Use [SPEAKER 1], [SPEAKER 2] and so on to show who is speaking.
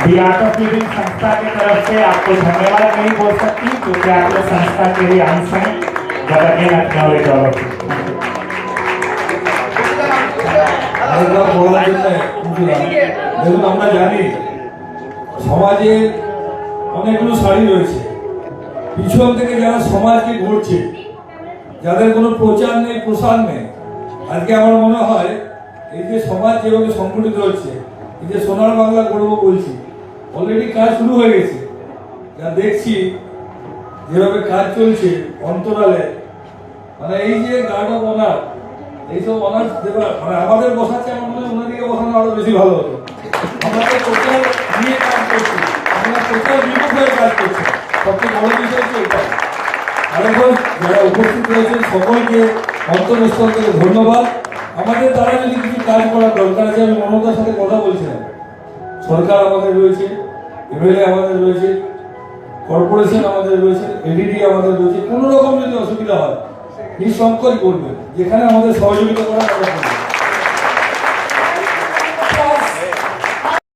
[SPEAKER 1] The art of living संस्था की तरफ से आपको धन्यवाद नहीं बोल सकती क्योंकि आपके संस्था के ही अंश हैं। But again acknowledge all of
[SPEAKER 2] দেখুন, আমরা জানি সমাজে অনেকগুলো শাড়ি রয়েছে, পিছন থেকে যারা সমাজকে গড়ছে, যাদের কোনো প্রচার নেই প্রসার নেই। আজকে আমার মনে হয় এই যে সমাজ যেভাবে সংগঠিত হচ্ছে, এই যে সোনার বাংলা গড়ব বলছি, অলরেডি কাজ শুরু হয়ে গেছে। যা দেখছি যেভাবে কাজ চলছে অন্তরালে, মানে এই যে গার্ড অফ অনার, এইসব অনার্স দেওয়া, মানে আমাদের বসাচ্ছে, আমার মনে হয় ওনাদিকে বসানো আরো বেশি ভালো হতো। আমরা তো প্রচার নিয়ে কাজ করছি, আমরা প্রচার বিমুখ হয়ে কাজ করছি, সবচেয়ে বড় বিষয় হচ্ছে এটা। আরেকবার যারা উপস্থিত রয়েছেন সকলকে অন্তরস্থল থেকে ধন্যবাদ। আমাদের দ্বারা যদি কিছু কাজ করার দরকার আছে, আমি মমতার সাথে কথা বলছিলাম, সরকার আমাদের রয়েছে, এমএলএ আমাদের রয়েছে, কর্পোরেশন আমাদের রয়েছে, এডিডি আমাদের রয়েছে, কোনো রকম যদি অসুবিধা হয় নিঃসংকোচ করবেন, যেখানে আমাদের সহযোগিতা করা